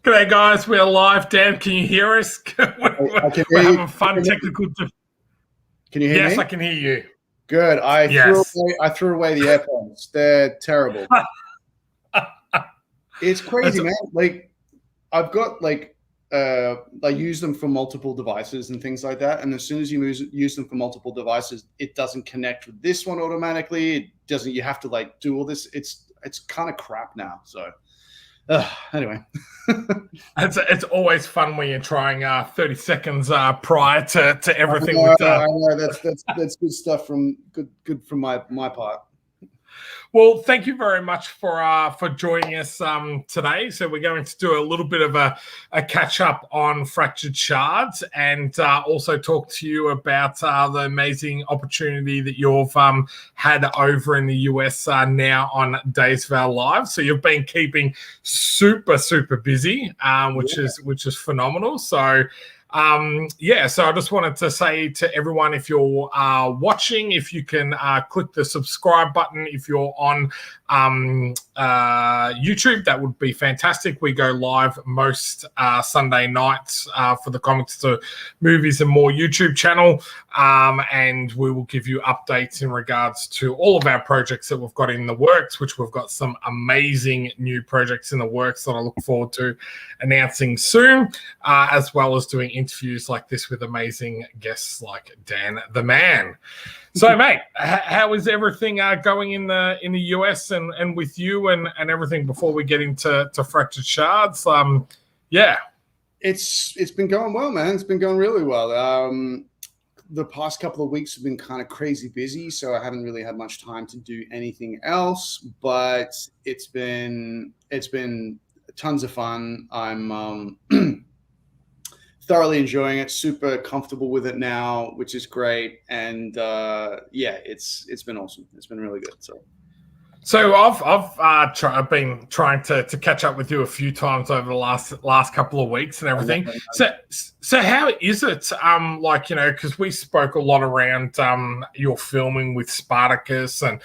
G'day, guys. We're live. Dan, can you hear us? We're having fun technical. Can you hear me? Yes, I can hear you. Good. I Yes. threw away the AirPods. They're terrible. It's crazy, man. Like, I've got I use them for multiple devices and things like that. And as soon as you use them for multiple devices, it doesn't connect with this one automatically. It doesn't. You have to do all this. It's kind of crap now. So. Anyway, it's always fun when you're trying 30 seconds prior to everything. I know that's good stuff from good from my part. Well, thank you very much for joining us today. So we're going to do a little bit of a catch up on Fractured Shards and also talk to you about the amazing opportunity that you've had over in the US now on Days of Our Lives. So you've been keeping super busy, which is phenomenal. So. So I just wanted to say to everyone, if you're watching, if you can click the subscribe button. If you're on YouTube, that would be fantastic. We go live most Sunday nights for the Comics to Movies and More YouTube channel, and we will give you updates in regards to all of our projects that we've got in the works, which we've got some amazing new projects in the works that I look forward to announcing soon, as well as doing interviews like this with amazing guests like Dan the Man. So, mate, how is everything going in the US and with you and everything before we get into Fractured Shards? It's been going well, man. It's been going really well. The past couple of weeks have been kind of crazy busy, so I haven't really had much time to do anything else. But it's been tons of fun. I'm thoroughly enjoying it, super comfortable with it now, which is great. And it's been awesome. It's been really good. So I've been trying to catch up with you a few times over the last couple of weeks and everything. So how is it? Because we spoke a lot around your filming with Spartacus, and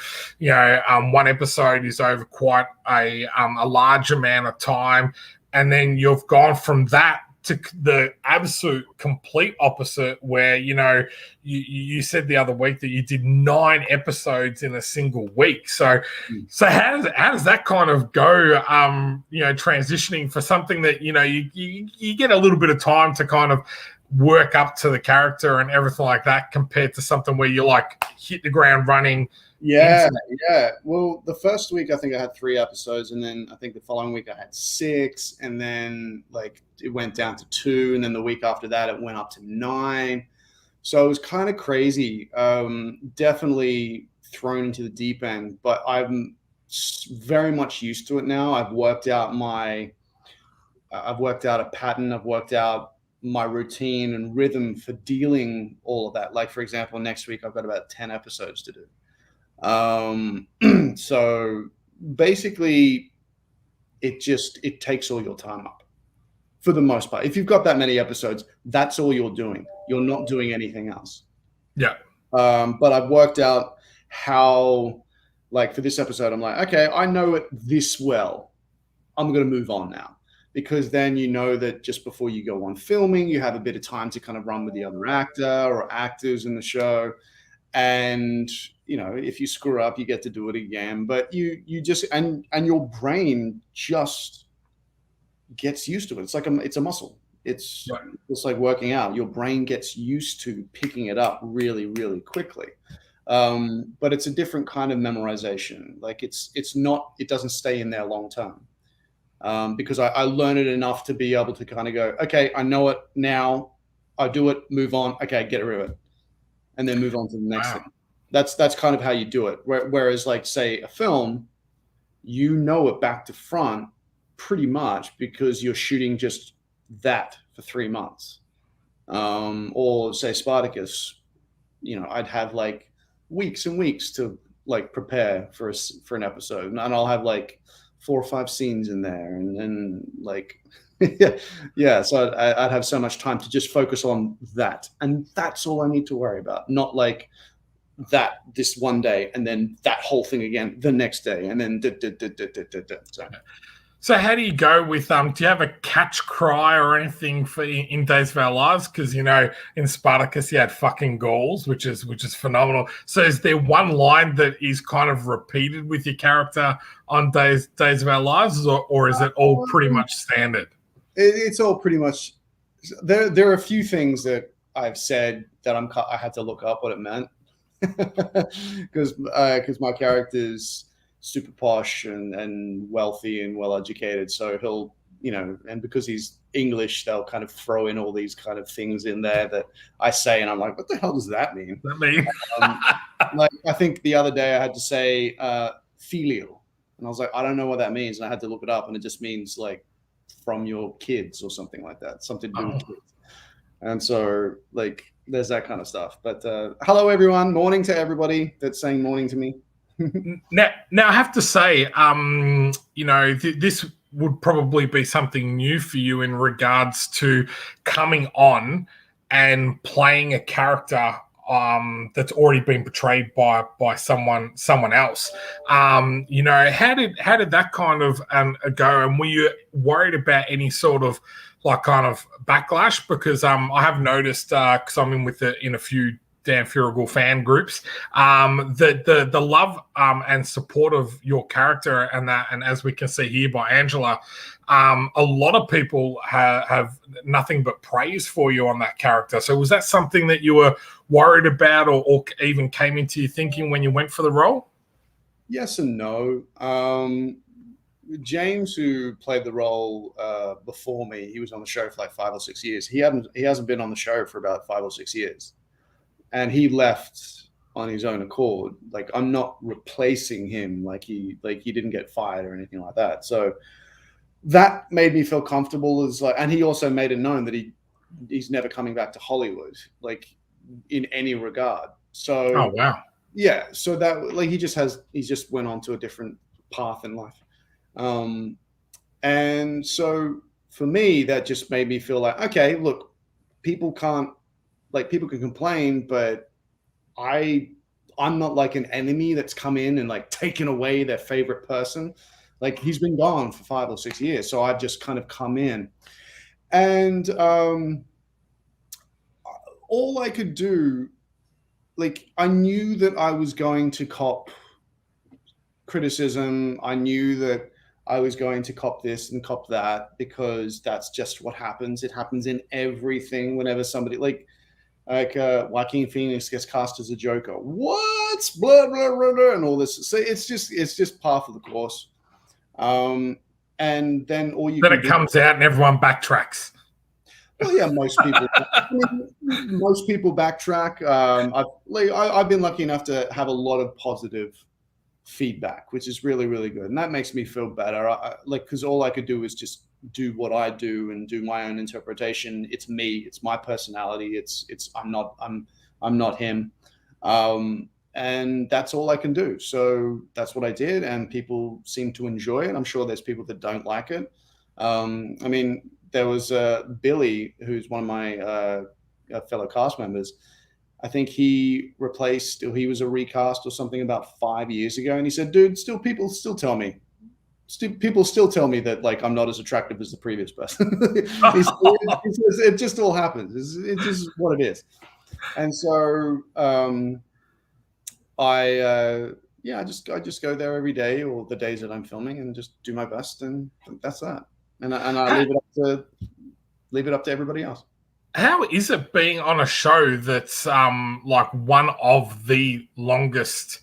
one episode is over quite a large amount of time, and then you've gone from that to the absolute complete opposite, where you said the other week that you did 9 episodes in a single week. So how does that kind of go? Transitioning for something that you get a little bit of time to kind of work up to the character and everything like that, compared to something where you hit the ground running. Yeah. Well, the first week I think I had 3 episodes, and then I think the following week I had 6, and then it went down to 2, and then the week after that it went up to 9. So it was kind of crazy. Definitely thrown into the deep end, but I'm very much used to it now. I've worked out a pattern. I've worked out my routine and rhythm for dealing all of that. Like, for example, next week I've got about 10 episodes to do. So basically it takes all your time up for the most part. If you've got that many episodes, that's all you're doing. You're not doing anything else. Yeah. But I've worked out how, for this episode, I'm like, okay, I know it this well. I'm going to move on now, because then that just before you go on filming, you have a bit of time to kind of run with the other actor or actors in the show. And if you screw up, you get to do it again. But you just and your brain just gets used to it. It's a muscle. It's like working out. Your brain gets used to picking it up really, really quickly. But it's a different kind of memorization. It doesn't stay in there long term. Because I learned it enough to be able to kind of go, okay, I know it now. I do it, move on. Okay, get rid of it, and then move on to the next thing. That's kind of how you do it. Whereas, say, a film, it back to front pretty much, because you're shooting just that for 3 months. Or say Spartacus, I'd have weeks and weeks to prepare for an episode, and I'll have 4 or 5 scenes in there, and so I'd have so much time to just focus on that, and that's all I need to worry about. Not that this one day and then that whole thing again the next day, and then So how do you go with do you have a catch cry or anything for in Days of Our Lives? Because in Spartacus you had fucking goals, which is phenomenal. So is there one line that is kind of repeated with your character on Days of Our Lives, or is it all pretty much standard? It's all pretty much. There are a few things that I've said that I had to look up what it meant because my character's super posh and wealthy and well educated, so he'll and because he's English, they'll kind of throw in all these kind of things in there that I say, and I'm like, what the hell does that mean? Like, I think the other day I had to say filial, and I was like, I don't know what that means, and I had to look it up, and it just means like from your kids or something like that, something to do with kids. And so like there's that kind of stuff. But hello everyone, morning to everybody that's saying morning to me. Now I have to say, this would probably be something new for you in regards to coming on and playing a character that's already been portrayed by someone else. How did that kind of go? And were you worried about any sort of like kind of backlash? Because I have noticed because I'm in a few Dan Feuerriegel fan groups, the love and support of your character and as we can see here by Angela, a lot of people have nothing but praise for you on that character. So was that something that you were worried about or even came into your thinking when you went for the role? Yes and no. James, who played the role before me, he was on the show for like 5 or 6 years. He hasn't been on the show for about 5 or 6 years. And he left on his own accord. Like, I'm not replacing him. Like he didn't get fired or anything like that. So that made me feel comfortable. And he also made it known that he's never coming back to Hollywood, like in any regard. So, oh wow, yeah. So that like he just went on to a different path in life. And so for me, that just made me feel like, okay, look, people can complain, but I'm not like an enemy that's come in and like taken away their favorite person. Like, he's been gone for 5 or 6 years. So I've just kind of come in, and all I could do, like, I knew that I was going to cop criticism. I knew that I was going to cop this and cop that, because that's just what happens. It happens in everything. Whenever somebody like Joaquin Phoenix gets cast as a Joker, what's blah blah blah, blah and all this. So it's just part of the course. And then it comes out and everyone backtracks. Well, yeah, most people backtrack. I've been lucky enough to have a lot of positive feedback, which is really, really good, and that makes me feel better. Because all I could do is just do what I do and do my own interpretation. It's me. It's my personality. I'm not him, and that's all I can do. So that's what I did, and people seem to enjoy it. I'm sure there's people that don't like it. I mean, there was Billy, who's one of my fellow cast members. I think he was a recast or something about 5 years ago, and he said, "Dude, people still tell me that like I'm not as attractive as the previous person." he says, it just all happens. It's just what it is. And so I just go there every day, or the days that I'm filming, and just do my best, and that's that. And I leave it up to everybody else. How is it being on a show that's like one of the longest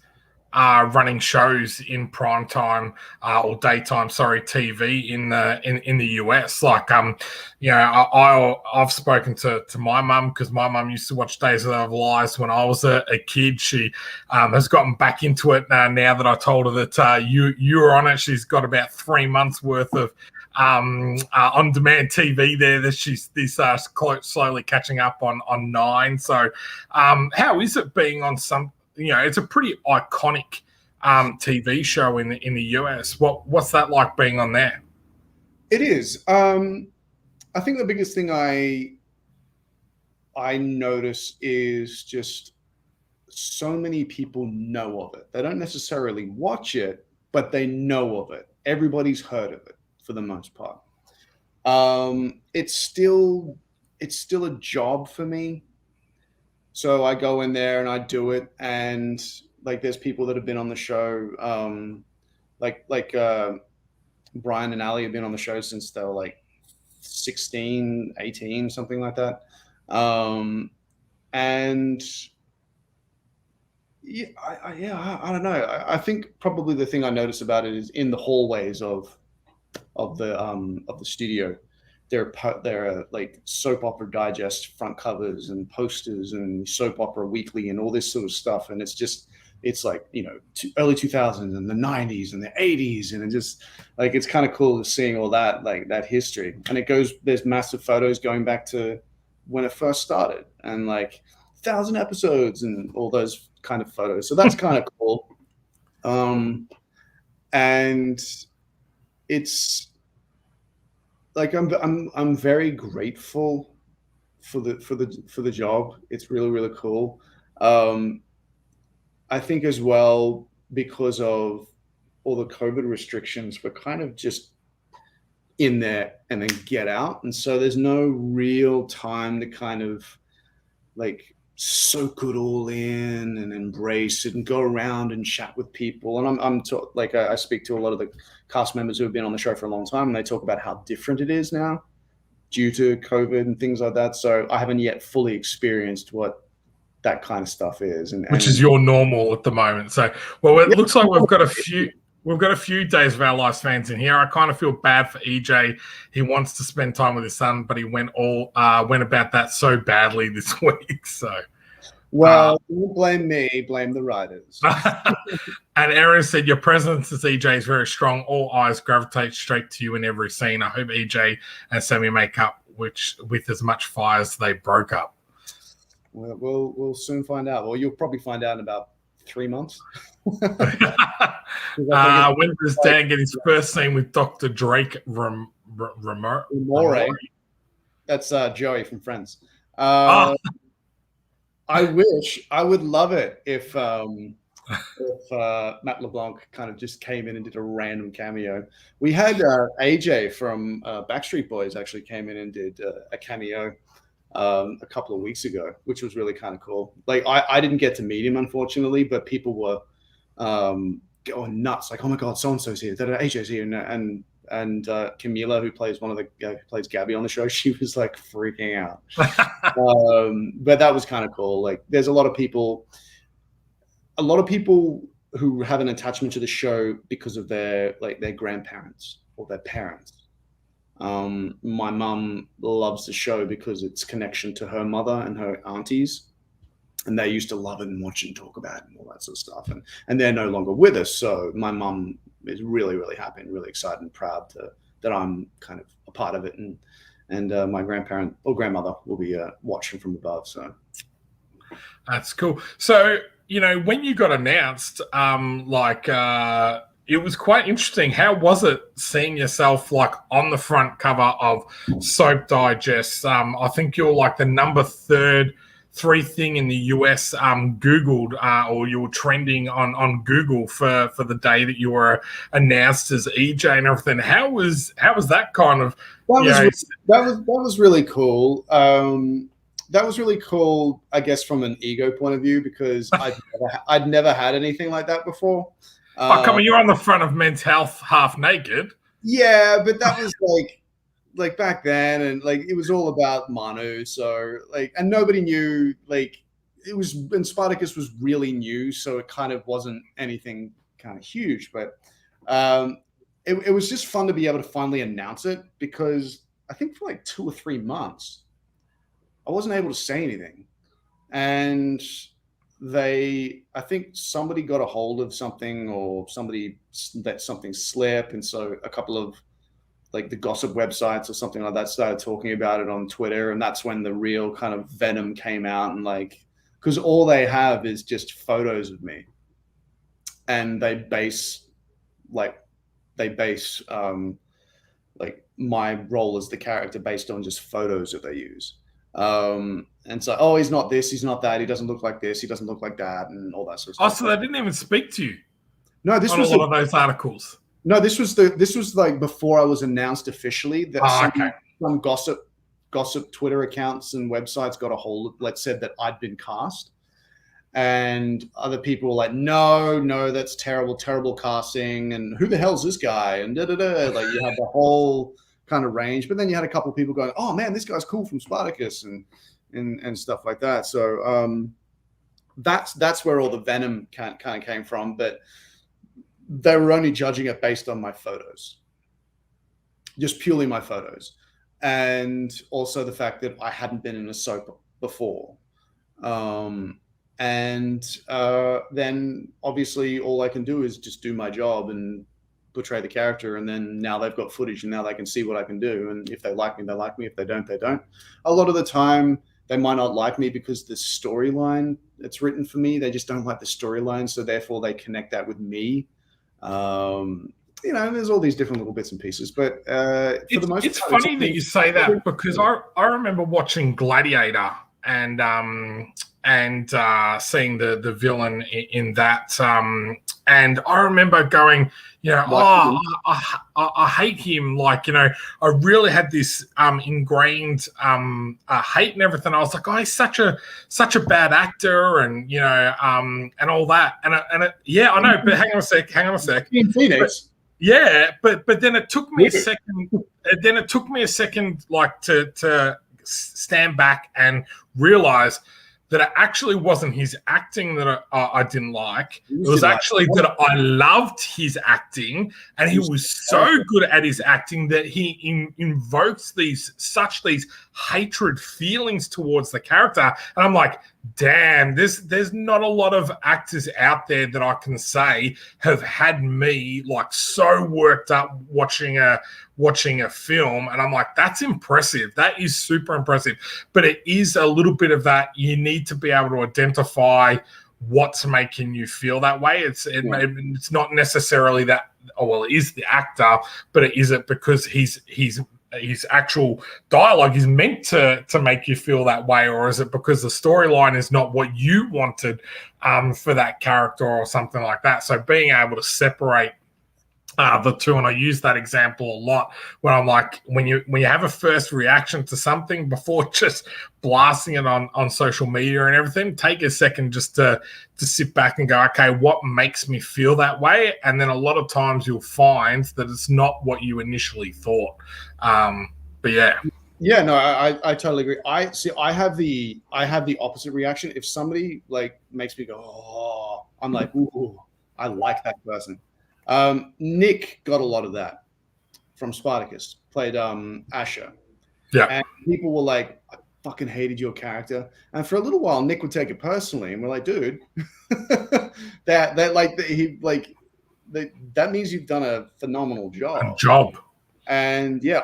running shows in primetime or daytime, TV in the US? Like, I've spoken to my mum, because my mum used to watch Days of Our Lives when I was a kid. She has gotten back into it now that I told her that you were on it. She's got about 3 months worth of on-demand TV there that she's slowly catching up on 9. So how is it being on some, it's a pretty iconic TV show in the US. What's that like being on there? It is. I think the biggest thing I notice is just so many people know of it. They don't necessarily watch it, but they know of it. Everybody's heard of it. for the most part. It's still a job for me. So I go in there and I do it, and like there's people that have been on the show, like Brian and Ali have been on the show since they were like 16, 18, something like that. And yeah, I don't know. I think probably the thing I notice about it is in the hallways of the studio, there are like Soap Opera Digest front covers and posters and Soap Opera Weekly and all this sort of stuff, and it's like, you know, early 2000s and the 90s and the 80s, and it just like it's kind of cool to seeing all that, like that history. And there's massive photos going back to when it first started, and like 1,000 episodes and all those kind of photos. So that's kind of cool. And it's like I'm very grateful for the job. It's really, really cool. I think as well, because of all the COVID restrictions, we're kind of just in there and then get out. And so there's no real time to kind of like soak it all in and embrace it and go around and chat with people. And I speak to a lot of the cast members who have been on the show for a long time, and they talk about how different it is now due to COVID and things like that. So I haven't yet fully experienced what that kind of stuff is, which is your normal at the moment. So, well, it looks like we've got a few Days of Our Lives fans in here. I kind of feel bad for EJ. He wants to spend time with his son, but he went about that so badly this week. So, well, don't blame me, blame the writers. And Aaron said, your presence as EJ is very strong. All eyes gravitate straight to you in every scene. I hope EJ and Sammy make up with as much fire as they broke up. We'll soon find out. Well, you'll probably find out in about 3 months. When does Dan get his first scene with Dr. Drake Ramore? That's Joey from Friends. I would love it if Matt LeBlanc kind of just came in and did a random cameo. We had AJ from Backstreet Boys actually came in and did a cameo a couple of weeks ago, which was really kind of cool. Like I didn't get to meet him, unfortunately, but people were going nuts, like, oh my god, so and so's here, AJ's here, and Camila, who plays who plays Gabby on the show, she was like freaking out. But that was kind of cool. Like there's a lot of people who have an attachment to the show because of their grandparents or their parents. My mum loves the show because it's connection to her mother and her aunties, and they used to love it and watch it and talk about it and all that sort of stuff. And they're no longer with us, so my mum is really, really happy and really excited and proud that I'm kind of a part of it. And my grandparent or grandmother will be watching from above. So that's cool. So, you know, when you got announced, it was quite interesting. How was it seeing yourself like on the front cover of Soap Digest? I think you're like the number 3 thing in the US Googled, or you were trending on Google for the day that you were announced as EJ and everything. How was that kind of? That was really cool. That was really cool, I guess, from an ego point of view, because I'd never had anything like that before. Come on, you're on the front of Men's Health half naked. Yeah, but that was like back then, and like it was all about Manu. So like, and nobody knew, like it was, and Spartacus was really new, so it kind of wasn't anything kind of huge. But it was just fun to be able to finally announce it, because I think for like 2 or 3 months I wasn't able to say anything, and I think somebody got a hold of something, or somebody let something slip, and so a couple of like the gossip websites or something like that started talking about it on Twitter, and that's when the real kind of venom came out. And like, because all they have is just photos of me, and they base like my role as the character based on just photos that they use. And so, oh, he's not this, he's not that, he doesn't look like this, he doesn't look like that, and all that sort of stuff. Oh, so they didn't even speak to you? No, this on was a lot of those articles. No, this was like before I was announced officially. That some gossip Twitter accounts and websites got a hold of, said that I'd been cast, and other people were like, no, that's terrible casting, and who the hell's this guy, and like you had the whole kind of range. But then you had a couple of people going, oh man, this guy's cool from Spartacus and stuff like that. So that's where all the venom kind of came from. But they were only judging it based on my photos, just purely my photos. And also the fact that I hadn't been in a soap before. Then obviously all I can do is just do my job and portray the character. And then now they've got footage and now they can see what I can do. And if they like me, they like me. If they don't, they don't. A lot of the time they might not like me because the storyline that's written for me, they just don't like the storyline. So therefore they connect that with me. There's all these different little bits and pieces, but for the most part, it's funny that you say that, because I remember watching Gladiator and seeing the villain in that, and I remember going, I hate him. I really had this ingrained hate and everything. I was like, oh, he's such a bad actor, and and all that. Yeah, I know. But hang on a sec. In Phoenix. But then it took me a second. Then it took me a second, to stand back and realize that it actually wasn't his acting that I didn't like. It was actually that I loved his acting, and he was so good at his acting that he invokes these hatred feelings towards the character. And I'm like, damn, there's not a lot of actors out there that I can say have had me so worked up watching a film. And I'm like, that's impressive. That is super impressive. But it is a little bit of that. You need to be able to identify what's making you feel that way. It's not necessarily that, it is the actor, but is it because his actual dialogue is meant to make you feel that way, or is it because the storyline is not what you wanted for that character or something like that? So being able to separate the two, and I use that example a lot when I'm like, when you have a first reaction to something before just blasting it on social media and everything, take a second just to sit back and go, okay, what makes me feel that way? And then a lot of times you'll find that it's not what you initially thought. But yeah. Yeah, no, I totally agree. I have the opposite reaction. If somebody makes me go, oh, I'm like, ooh, I like that person. Nick got a lot of that from Spartacus, played Asher. Yeah. And people were like, I fucking hated your character. And for a little while, Nick would take it personally, and we're like, dude, that means you've done a phenomenal job. And yeah,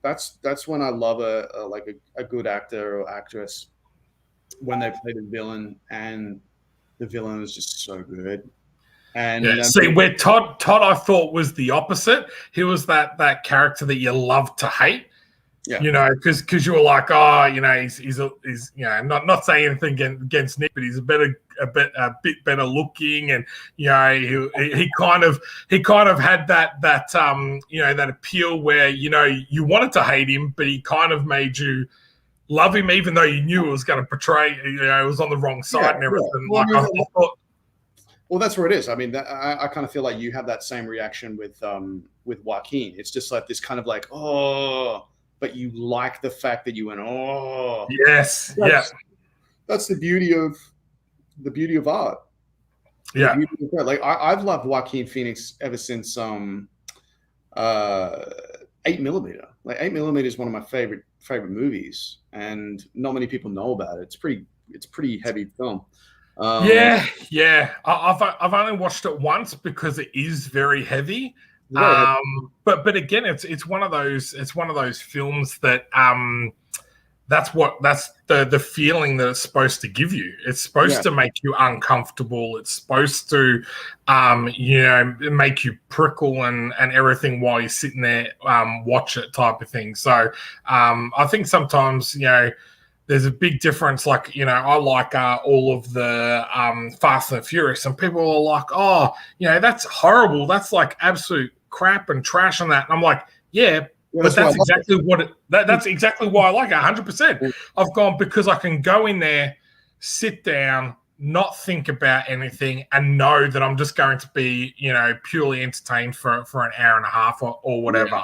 that's when I love a good actor or actress, when they play the villain and the villain is just so good. And see, where Todd I thought was the opposite. He was that character that you love to hate. Yeah. Because you were like, oh, he's not saying anything against Nick, but he's a bit better looking, and he kind of had that appeal where you wanted to hate him, but he kind of made you love him, even though you knew it was going to portray it was on the wrong side and everything. Yeah. I thought. Well, that's where it is. I mean, I kind of feel like you have that same reaction with Joaquin. It's just like this kind of oh, but you like the fact that you went, oh, yes, that's the beauty of art. Yeah, I've loved Joaquin Phoenix ever since 8mm. 8mm is one of my favorite movies, and not many people know about it. It's pretty heavy film. Yeah. I've only watched it once because it is very heavy. But again, it's one of those films that that's the feeling that it's supposed to give you. It's supposed to make you uncomfortable. It's supposed to make you prickle and everything while you're sitting there watch it type of thing. So I think sometimes there's a big difference. Like, you know, I like all of the Fast and Furious, and people are like, oh, you know, that's horrible. That's like absolute crap and trash and that. And I'm like, yeah, but that's exactly that's exactly why I like it 100%. I've gone because I can go in there, sit down, not think about anything, and know that I'm just going to be, you know, purely entertained for an hour and a half or whatever.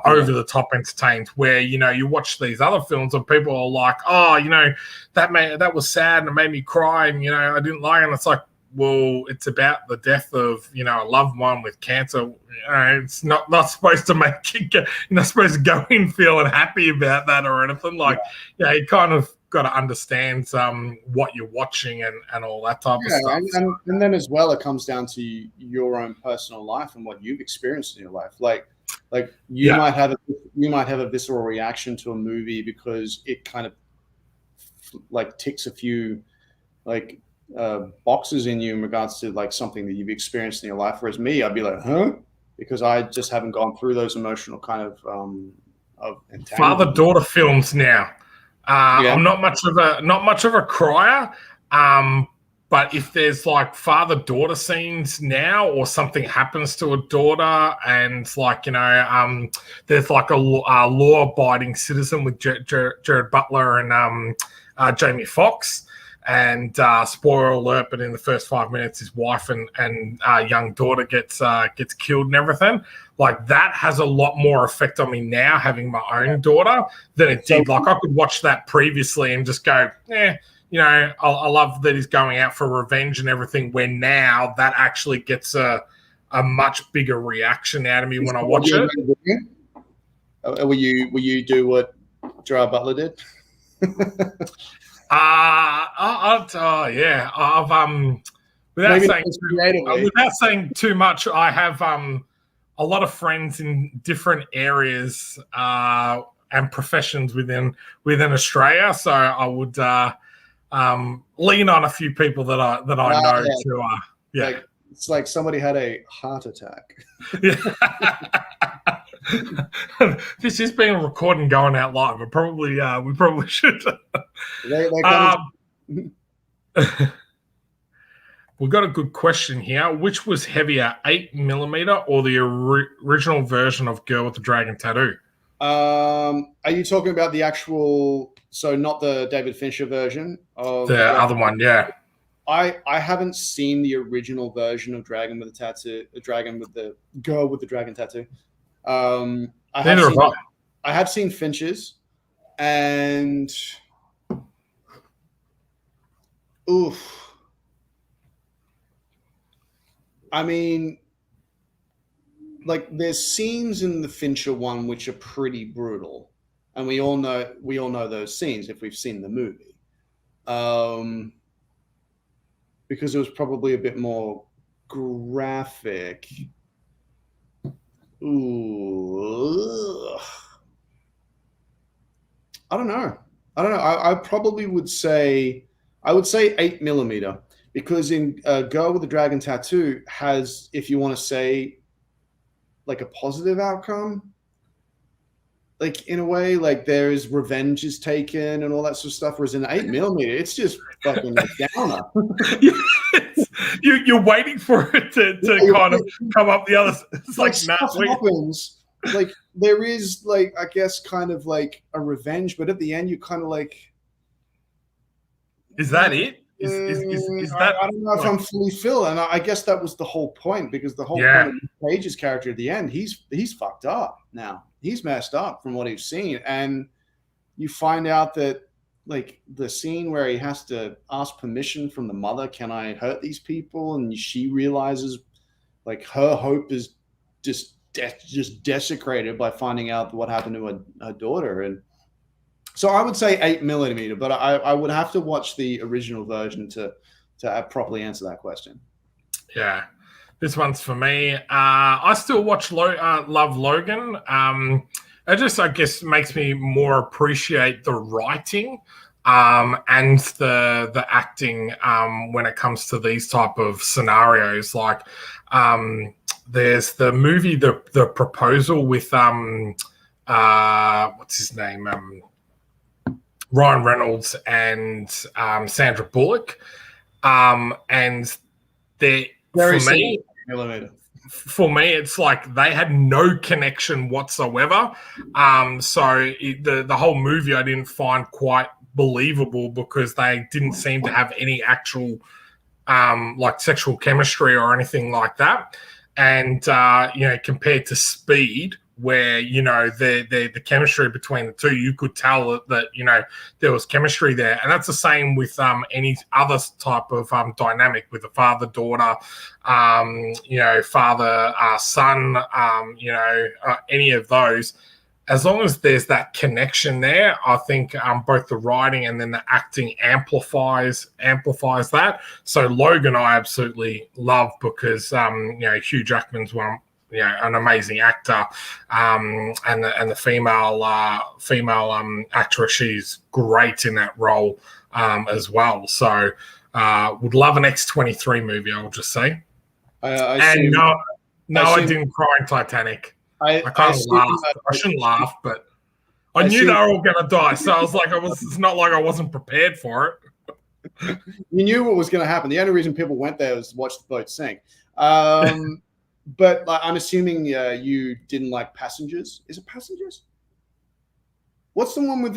Over the top entertained. Where, you know, you watch these other films and people are like, oh, you know, that was sad and it made me cry, and, you know, I didn't like it. And it's like, well, it's about the death of, you know, a loved one with cancer. You know, it's not supposed to make you you're not supposed to go in feeling happy about that or anything. Like, yeah, you kind of got to understand what you're watching and all that type of stuff. And then as well, it comes down to your own personal life and what you've experienced in your life. Like you might have a visceral reaction to a movie because it kind of like ticks a few like boxes in you in regards to like something that you've experienced in your life. Whereas me, I'd be like, huh? Because I just haven't gone through those emotional kind of father-daughter films now. I'm not much of a crier, but if there's like father-daughter scenes now, or something happens to a daughter, and like, you know, there's like a law-abiding citizen with Jared Butler and Jamie Foxx, and spoiler alert, but in the first 5 minutes, his wife and young daughter gets killed and everything. Like, that has a lot more effect on me now, having my own daughter, than it did. Like, I could watch that previously and just go, you know, I love that he's going out for revenge and everything, where now that actually gets a much bigger reaction out of me when I watch it. Will you do what Gerard Butler did? Without saying too much, I have a lot of friends in different areas and professions within Australia, so I would lean on a few people that I know to like, it's like somebody had a heart attack. This is being recorded and going out live. We probably should. We've got a good question here. Which was heavier, 8mm or the original version of Girl with the Dragon Tattoo? Are you talking about the actual? So not the David Fincher version of the other one, yeah. I haven't seen the original version of Dragon with the Tattoo, the Dragon with the Girl with the Dragon Tattoo. I have seen Fincher's, and oof. I mean, like, there's scenes in the Fincher one which are pretty brutal, and we all know those scenes if we've seen the movie, because it was probably a bit more graphic. Ooh, I don't know. I probably would say 8mm, because in Girl with the Dragon Tattoo has, if you want to say, like a positive outcome, like in a way, like there is revenge is taken and all that sort of stuff. Whereas in 8mm, it's just fucking downer. You're waiting for it to kind of come up the other. It's like stuff happens. Like, there is, like, I guess, kind of like a revenge, but at the end, you kind of like, is that it? Is that? I don't know if I'm fully filled, and I guess that was the whole point, because the whole point of Page's character at the end, he's fucked up now. He's messed up from what he's seen, and you find out that, like, the scene where he has to ask permission from the mother, can I hurt these people? And she realizes, like, her hope is just desecrated by finding out what happened to her daughter. And so I would say 8mm, but I would have to watch the original version to properly answer that question. Yeah, this one's for me. I still watch Love Logan. It just, I guess, makes me more appreciate the writing and the acting when it comes to these type of scenarios. Like, there's the movie The Proposal with what's his name? Ryan Reynolds and Sandra Bullock, and they Very for me. millimeter. For me, it's like they had no connection whatsoever. So the whole movie I didn't find quite believable because they didn't seem to have any actual like sexual chemistry or anything like that. And compared to Speed, where the chemistry between the two, you could tell that there was chemistry there, and that's the same with any other type of dynamic with a father-daughter, father-son, any of those. As long as there's that connection there, I think both the writing and then the acting amplifies that. So Logan, I absolutely love because Hugh Jackman's an amazing actor, and the female actress, she's great in that role as well. So would love an X-23 movie, I'll just say. I didn't cry in Titanic. I kind of laughed. I shouldn't laugh, but I knew they were all going to die. So I was like, it's not like I wasn't prepared for it. You knew what was going to happen. The only reason people went there was to watch the boat sink. But I'm assuming you didn't like Passengers. Is it Passengers? What's the one with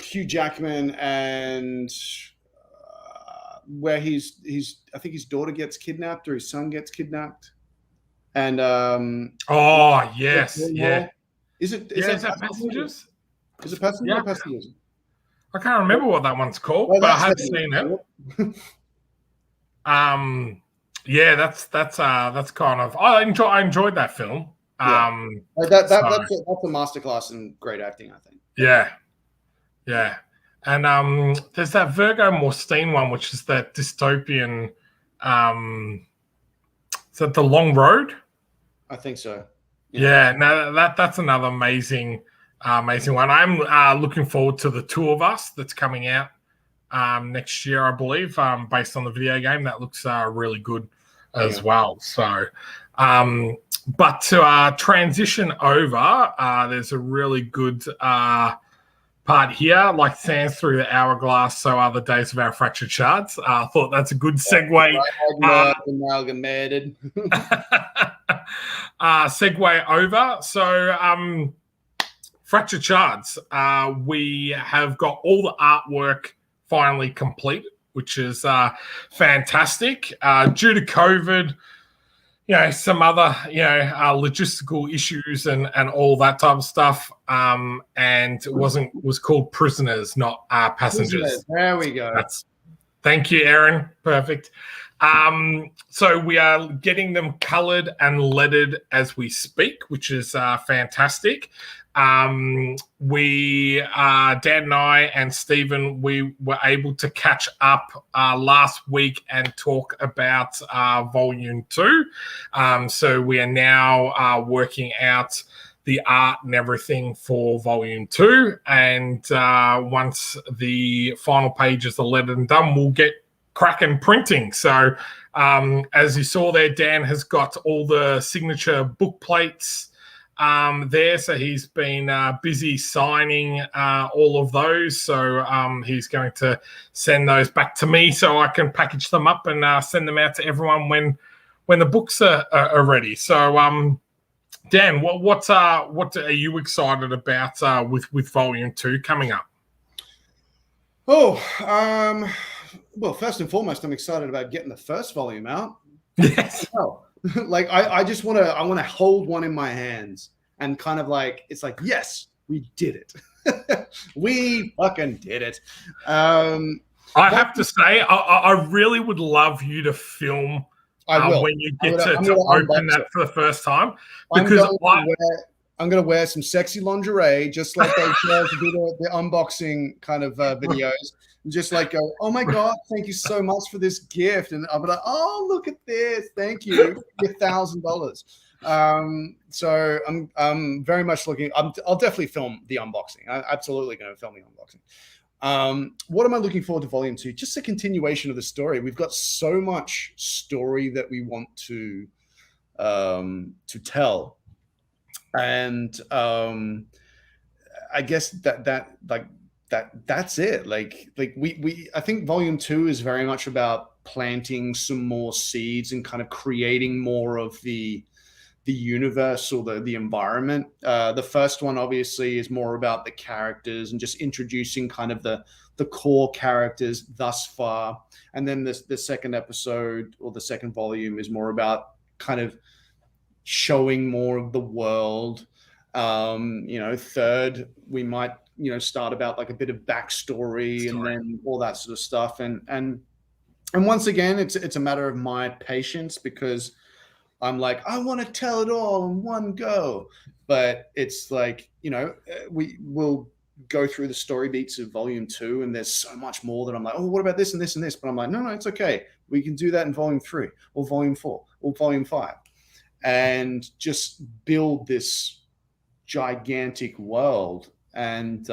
Hugh Jackman and where I think his daughter gets kidnapped or his son gets kidnapped, and yes, yeah. Is it Passengers? Is it Passengers? Yeah. Or Passengers? I can't remember what that one's called, but I have seen it. That's kind of I enjoyed that film. That's a masterclass in great acting, I think. Yeah. And there's that Virgo Morstein one, which is that dystopian. Is that The Long Road? I think so. Yeah. No, that's another amazing one. I'm looking forward to The Two of Us that's coming out next year, I believe, based on the video game. That looks really good as well. So, but to transition over, there's a really good part here, like sands through the hourglass, so are the days of our fractured shards. I thought that's a good segue. Amalgamated. Segue over. So, Fractured Shards. We have got all the artwork finally completed, which is fantastic. Due to COVID, some other, logistical issues and all that type of stuff. And it was called Prisoners, not Passengers. There we go. Thank you, Aaron. Perfect. So we are getting them colored and leaded as we speak, which is fantastic. Dan and I and Stephen, we were able to catch up last week and talk about Volume 2. So we are now working out the art and everything for Volume 2. And once the final pages are leaded and done, we'll get cracking printing. So as you saw there, Dan has got all the signature book plates there, so he's been busy signing all of those. So he's going to send those back to me so I can package them up and send them out to everyone when the books are ready. So Dan, what are you excited about with Volume 2 coming up? Well, first and foremost, I'm excited about getting the first volume out. Yes. Like I just want to hold one in my hands and kind of like, it's like, yes, we did it. We fucking did it. I have to say, I really would love you to film when you get to open that for the first time, because I'm going to wear some sexy lingerie, just like they share to do the unboxing kind of videos. And just like go, oh my God, thank you so much for this gift. And I'll be like, oh, look at this. Thank you. $1,000. So I'm very much looking. I'll definitely film the unboxing. I'm absolutely going to film the unboxing. What am I looking forward to Volume 2? Just a continuation of the story. We've got so much story that we want to tell. And I guess that's it. Like we I think volume 2 is very much about planting some more seeds and kind of creating more of the universe or the environment. The first one obviously is more about the characters and just introducing kind of the core characters thus far. And then the second episode or the second volume is more about kind of showing more of the world. Third, we might, start about like a bit of backstory and then all that sort of stuff. And once again, it's a matter of my patience, because I'm like, I want to tell it all in one go. But it's like, we will go through the story beats of volume 2, and there's so much more that I'm like, oh, what about this and this and this? But I'm like, no, it's okay. We can do that in volume 3 or volume 4 or volume 5, and just build this gigantic world. And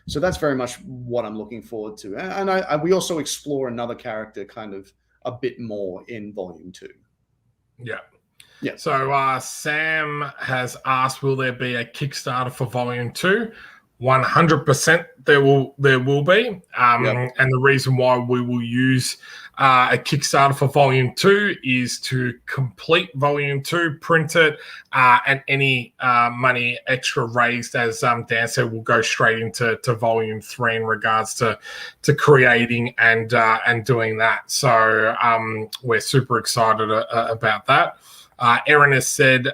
so that's very much what I'm looking forward to. And we also explore another character kind of a bit more in volume 2. Yeah. Yeah. So Sam has asked, will there be a Kickstarter for volume 2? 100% there will be. And the reason why we will use a Kickstarter for volume 2 is to complete volume 2, print it, and any money extra raised, as Dan said, will go straight into volume 3 in regards to creating and doing that. So we're super excited about that. Erin has said,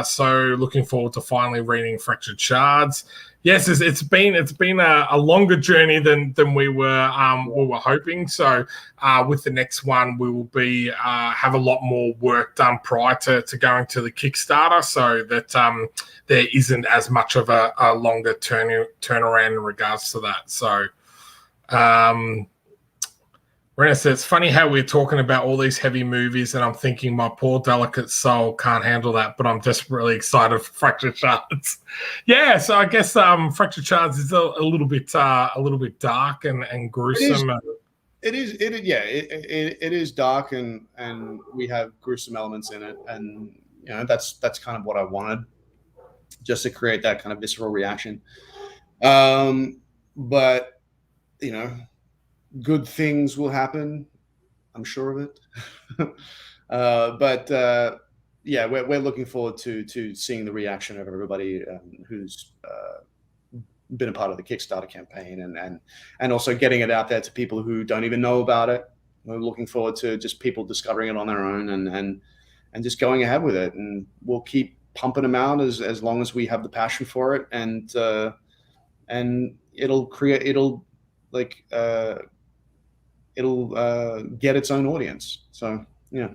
so looking forward to finally reading Fractured Shards. Yes, it's been a longer journey than we were hoping. So with the next one, we will be have a lot more work done prior to going to the Kickstarter, so that there isn't as much of a longer turnaround in regards to that. So Rena says, it's funny how we're talking about all these heavy movies, and I'm thinking my poor delicate soul can't handle that, but I'm just really excited for Fractured Shards. Yeah, so I guess Fractured Shards is a little bit dark and gruesome. It is dark, and we have gruesome elements in it, and that's kind of what I wanted, just to create that kind of visceral reaction. But good things will happen, I'm sure of it. But we're looking forward to seeing the reaction of everybody who's been a part of the Kickstarter campaign, and also getting it out there to people who don't even know about it. We're looking forward to just people discovering it on their own and just going ahead with it. And we'll keep pumping them out as long as we have the passion for it, and it'll get its own audience. So yeah.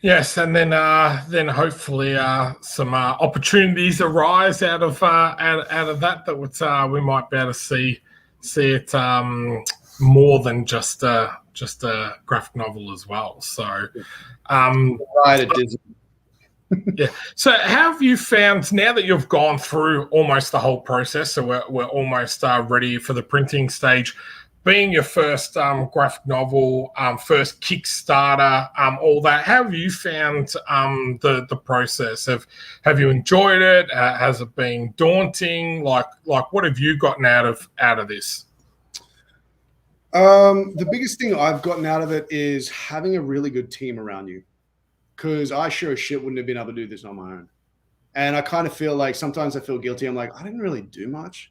Yes, and then hopefully some opportunities arise out of that we might be able to see it more than just a graphic novel as well. So yeah. So how have you found, now that you've gone through almost the whole process, so we're almost ready for the printing stage, being your first graphic novel, first Kickstarter, all that, how have you found the process? Have you enjoyed it? Has it been daunting? Like what have you gotten out of this? The biggest thing I've gotten out of it is having a really good team around you, because I sure as shit wouldn't have been able to do this on my own. And I kind of feel like sometimes I feel guilty. I'm like, I didn't really do much.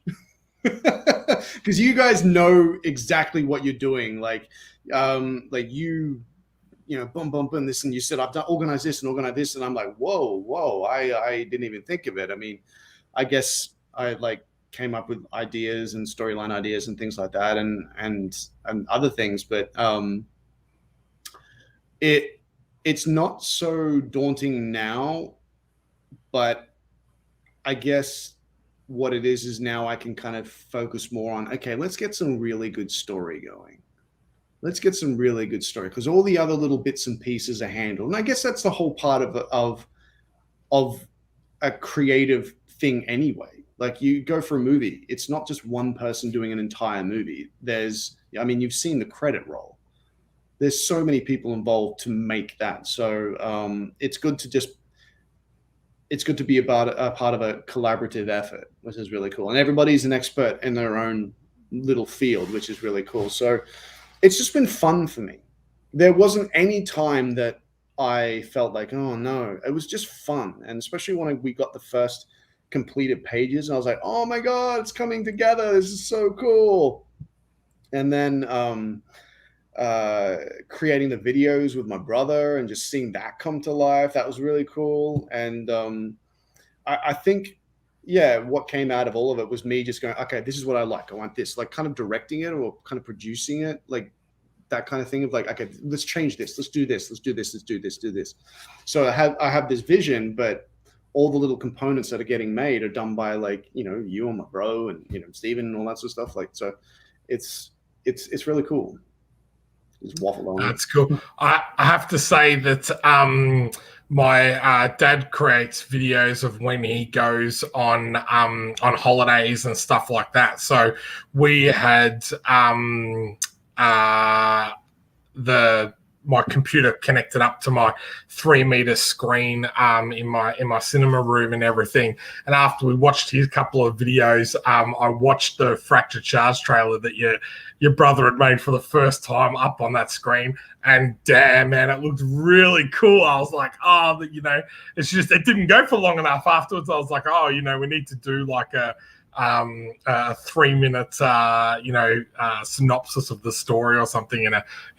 Because you guys know exactly what you're doing. Like boom, this, and you said, I've done organize this, and I'm like, whoa, I didn't even think of it. I mean, I guess I came up with ideas and storyline ideas and things like that, and other things, but it's not so daunting now. But I guess what it is now I can kind of focus more on, okay, let's get some really good story going. Let's get some really good story, because all the other little bits and pieces are handled. And I guess that's the whole part of a creative thing anyway. Like, you go for a movie, it's not just one person doing an entire movie. You've seen the credit roll. There's so many people involved to make that. So it's good to just, it's good to be a part of a collaborative effort, which is really cool. And everybody's an expert in their own little field, which is really cool. So it's just been fun for me. There wasn't any time that I felt like, oh no, it was just fun. And especially when we got the first completed pages, and I was like, oh my God, it's coming together. This is so cool. And then creating the videos with my brother and just seeing that come to life, that was really cool. And I think, yeah, what came out of all of it was me just going, okay, this is what I like. I want this, like kind of directing it or kind of producing it, like that kind of thing of like, okay, let's change this. Let's do this. Let's do this. Let's do this. Do this. So I have this vision, but all the little components that are getting made are done by like, you and my bro and, Steven and all that sort of stuff. Like, so it's really cool. Just waffle on. That's cool. I have to say that my dad creates videos of when he goes on holidays and stuff like that. So we had my computer connected up to my 3-meter screen in my cinema room and everything. And after we watched his couple of videos, I watched the Fractured Shards trailer that your brother had made for the first time up on that screen. And damn, man, it looked really cool. I was like, oh, it's just, it didn't go for long enough afterwards. I was like, oh, we need to do like a 3-minute synopsis of the story or something in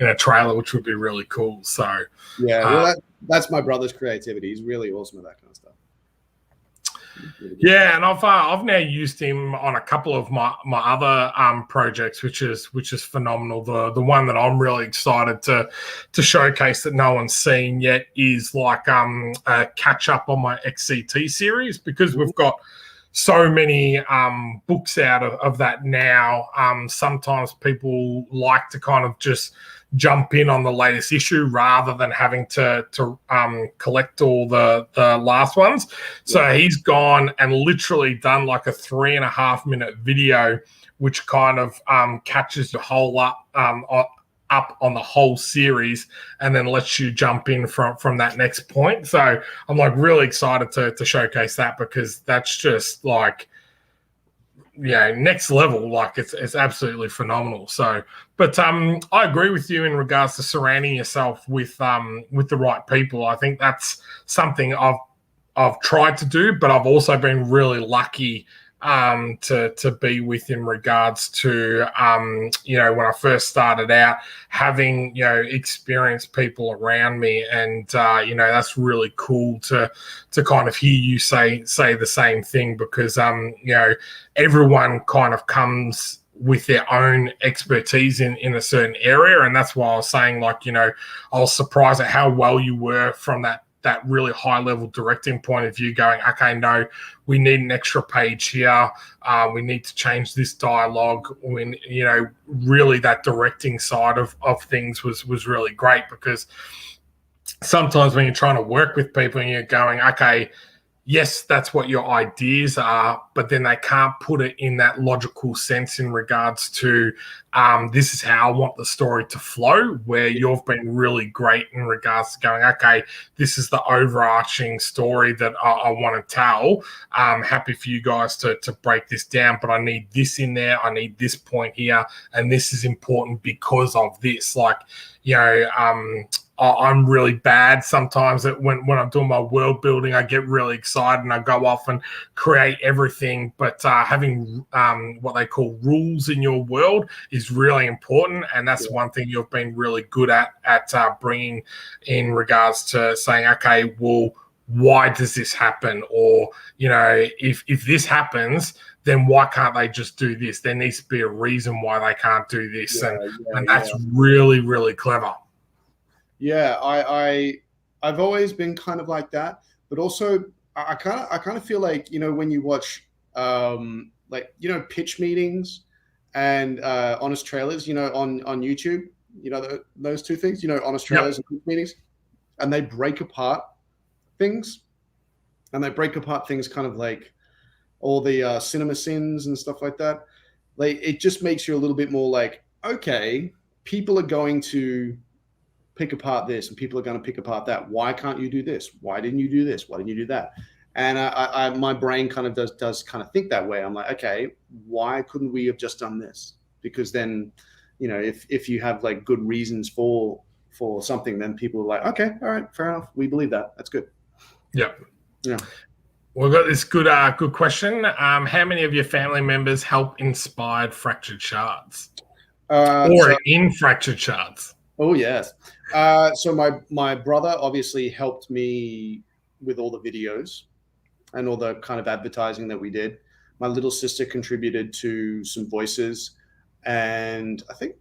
a trailer, which would be really cool. So yeah, well, that's my brother's creativity. He's really awesome at that kind of stuff. Yeah, and I've now used him on a couple of my other projects, which is phenomenal. The one that I'm really excited to showcase that no one's seen yet is like a catch up on my XCT series, because we've got so many books out of that now. Sometimes people like to kind of just jump in on the latest issue rather than having to collect all the last ones. So he's gone and literally done like a 3.5-minute video, which kind of catches your whole up on the whole series and then lets you jump in from that next point. So I'm like really excited to showcase that, because that's just like, next level. Like it's absolutely phenomenal. So, but I agree with you in regards to surrounding yourself with the right people. I think that's something I've tried to do, but I've also been really lucky to be with in regards to when I first started out, having experienced people around me, and that's really cool to kind of hear you say the same thing, because everyone kind of comes with their own expertise in a certain area, and that's why I was saying, like, I was surprised at how well you were from that really high level directing point of view, going, okay, no, we need an extra page here. We need to change this dialogue. When, really that directing side of things was really great, because sometimes when you're trying to work with people and you're going, okay, yes, that's what your ideas are, but then they can't put it in that logical sense in regards to this is how I want the story to flow, where you've been really great in regards to going, okay, this is the overarching story that I want to tell. I'm happy for you guys to break this down, but I need this in there. I need this point here, and this is important because of this. Like, I'm really bad sometimes that when I'm doing my world building, I get really excited and I go off and create everything. But having what they call rules in your world is really important. And that's one thing you've been really good at bringing in regards to saying, okay, well, why does this happen? Or, if this happens, then why can't they just do this? There needs to be a reason why they can't do this. And that's really, really clever. Yeah, I've always been kind of like that, but also I kind of feel like, when you watch pitch meetings and honest trailers, on YouTube, those two things, honest trailers and pitch meetings, and they break apart things, kind of like all the cinema sins and stuff like that. Like, it just makes you a little bit more like, okay, people are going to pick apart this and people are going to pick apart that. Why can't you do this? Why didn't you do this? Why didn't you do that? And my brain kind of does kind of think that way. I'm like, okay, why couldn't we have just done this? Because then, if you have like good reasons for something, then people are like, okay, all right, fair enough. We believe that. That's good. Yep. Yeah. We've got this good question. How many of your family members helped inspired Fractured Shards? In Fractured Shards? Oh, yes. So my brother obviously helped me with all the videos and all the kind of advertising that we did. My little sister contributed to some voices, and I think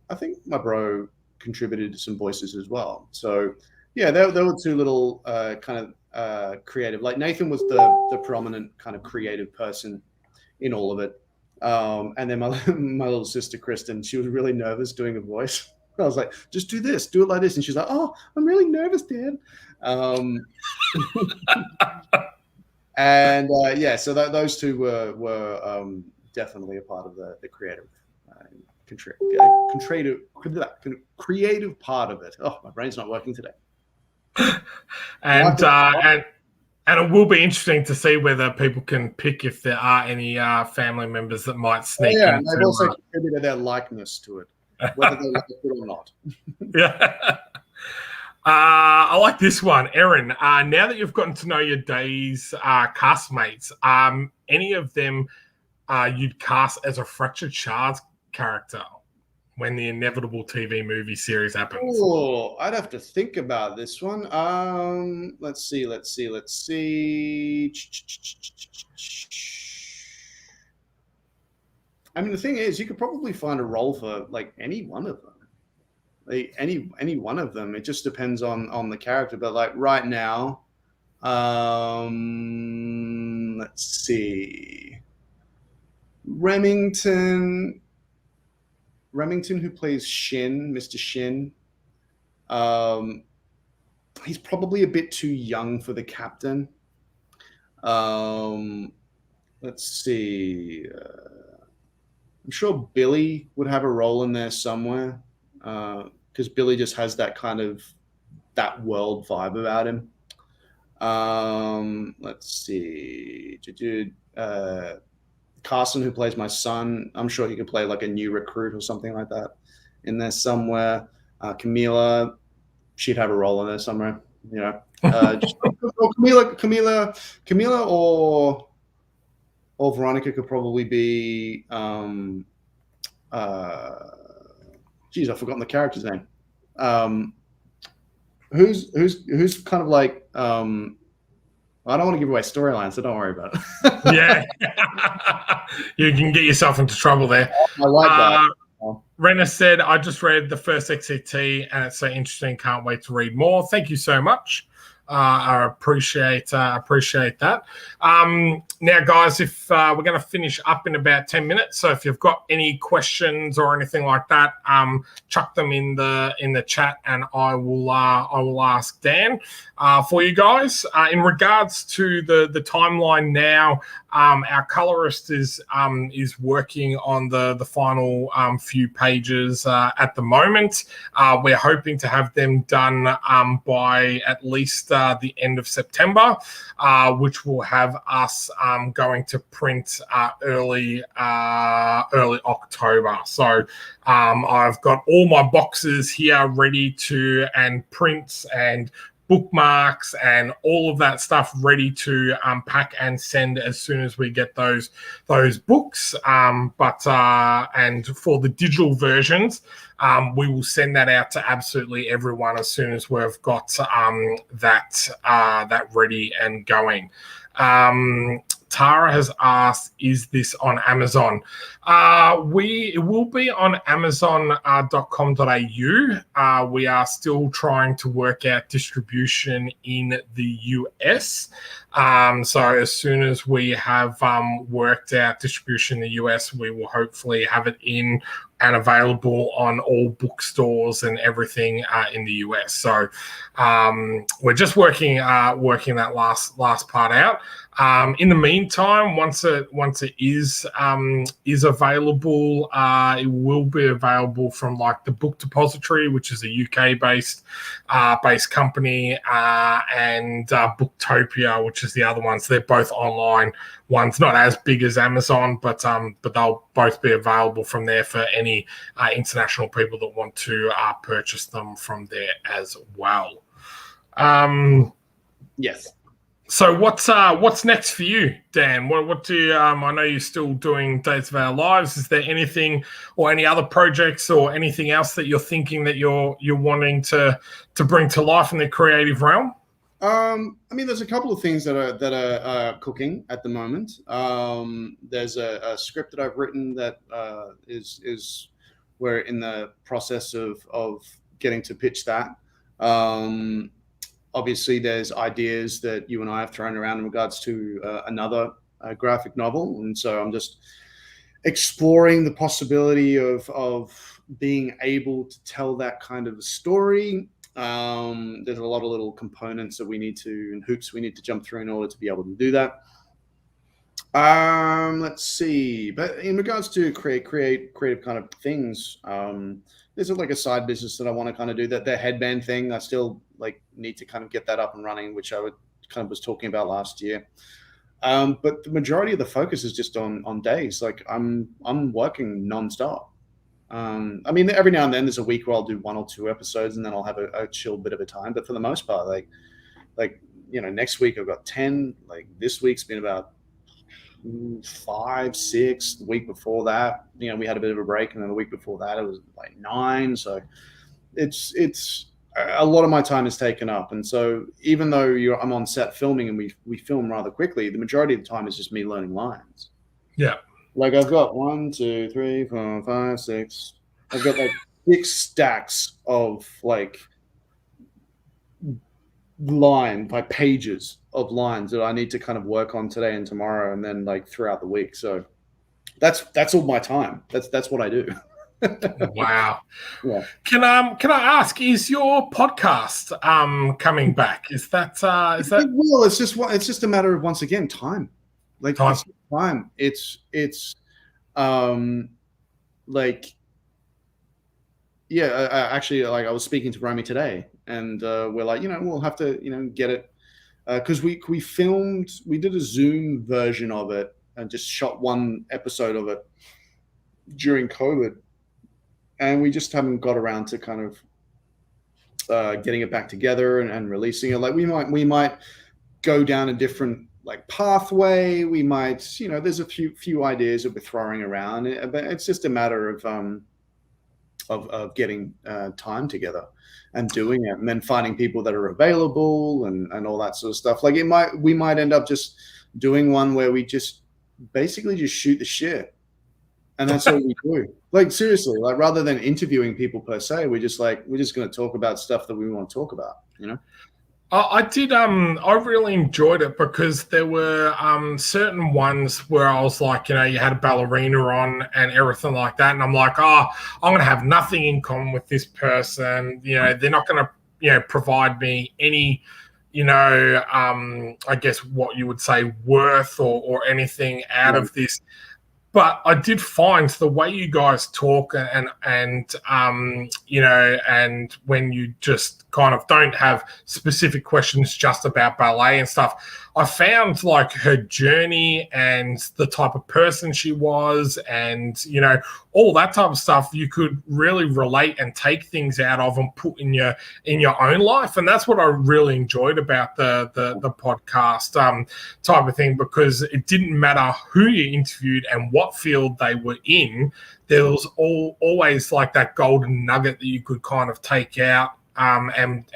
my bro contributed to some voices as well. So yeah, there were two little kind of creative. Like Nathan was the prominent kind of creative person in all of it. And then my little sister Kristen, she was really nervous doing a voice. I was like, just do this, do it like this, and she's like, oh, I'm really nervous, Dad. And yeah, so those two were definitely a part of the creative creative part of it. Oh, my brain's not working today. And it will be interesting to see whether people can pick if there are any family members that might sneak in. Yeah, and they've also contributed their likeness to it, whether they like it or not. Yeah. I like this one, Erin. Now that you've gotten to know your Day's castmates, any of them you'd cast as a Fractured Shards character when the inevitable TV movie series happens? Oh, I'd have to think about this one. Let's see. I mean, the thing is, you could probably find a role for like any one of them. Any one of them. It just depends on the character. But like right now, let's see. Remington, who plays Shin, Mr. Shin. He's probably a bit too young for the captain. Let's see. I'm sure Billy would have a role in there somewhere, because Billy just has that kind of that world vibe about him. Let's see. Carson, who plays my son, I'm sure he could play like a new recruit or something like that in there somewhere. Camila, she'd have a role in there somewhere. Camila or Veronica could probably be. Geez, I've forgotten the character's name. Who's kind of like. I don't want to give away storylines, so don't worry about it. Yeah. You can get yourself into trouble there. I like that. Renna said, I just read the first XCT and it's so interesting. Can't wait to read more. Thank you so much. I appreciate that. Now, guys, if we're going to finish up in about 10 minutes, so if you've got any questions or anything like that, chuck them in the chat, and I will ask Dan for you guys. In regards to the timeline now, our colorist is working on the final few pages at the moment. We're hoping to have them done by at least the end of September, which will have us going to print early October. So I've got all my boxes here ready to and prints and bookmarks and all of that stuff ready to pack and send as soon as we get those books. But for the digital versions, we will send that out to absolutely everyone as soon as we've got that ready and going. Tara has asked, is this on Amazon? It will be on amazon.com.au. We are still trying to work out distribution in the US. So as soon as we have worked out distribution in the US, we will hopefully have it in and available on all bookstores and everything in the US. So we're just working that last part out. In the meantime, once it is available, it will be available from like the Book Depository, which is a UK based company, and Booktopia, which is the other one. So they're both online ones, not as big as Amazon, but they'll both be available from there for any international people that want to purchase them from there as well. Yes. So what's next for you, Dan? What do you, I know you're still doing Days of Our Lives. Is there anything or any other projects or anything else that you're thinking that you're wanting to bring to life in the creative realm? I mean, there's a couple of things that are cooking at the moment. There's a script that I've written that is we're in the process of getting to pitch that. Obviously, there's ideas that you and I have thrown around in regards to another graphic novel, and so I'm just exploring the possibility of being able to tell that kind of a story. There's a lot of little components that we need to, and hoops we need to jump through in order to be able to do that. Let's see. But in regards to creative kind of things, there's like a side business that I want to kind of do. That the headband thing, I still like need to kind of get that up and running, which I was talking about last year. But the majority of the focus is just on days. Like I'm working nonstop. I mean, every now and then there's a week where I'll do 1 or 2 episodes, and then I'll have a chill bit of a time. But for the most part, like next week I've got 10. Like this week's been about 5, 6. The week before that, we had a bit of a break, and then the week before that it was like 9. So it's a lot of my time is taken up. And so even though I'm on set filming and we film rather quickly, the majority of the time is just me learning lines. Yeah. Like I've got 1, 2, 3, 4, 5, 6. I've got like 6 stacks of like pages of lines that I need to kind of work on today and tomorrow, and then like throughout the week. So that's all my time. That's what I do. Wow. Yeah. Can I ask, is your podcast coming back? Is that It will. It's just a matter of, once again, time. Like time. It's like, yeah, actually, like I was speaking to Romy today, and we're like, we'll have to, get it, because we did a Zoom version of it and just shot 1 episode of it during COVID, and we just haven't got around to kind of getting it back together and releasing it. Like we might go down a different like pathway. We might, there's a few ideas that we're throwing around, but it's just a matter of getting time together and doing it, and then finding people that are available and all that sort of stuff. Like we might end up just doing one where we just basically just shoot the shit, and that's all we do. Like seriously, like rather than interviewing people per se, we're just going to talk about stuff that we want to talk about, I did. I really enjoyed it because there were certain ones where I was like, you had a ballerina on and everything like that, and I'm like, I'm going to have nothing in common with this person. They're not going to, provide me any, I guess what you would say worth or anything out of this. But I did find the way you guys talk and and when you just kind of don't have specific questions just about ballet and stuff, I found like her journey and the type of person she was, and all that type of stuff you could really relate and take things out of and put in your own life. And that's what I really enjoyed about the podcast type of thing, because it didn't matter who you interviewed and what field they were in. There was always like that golden nugget that you could kind of take out and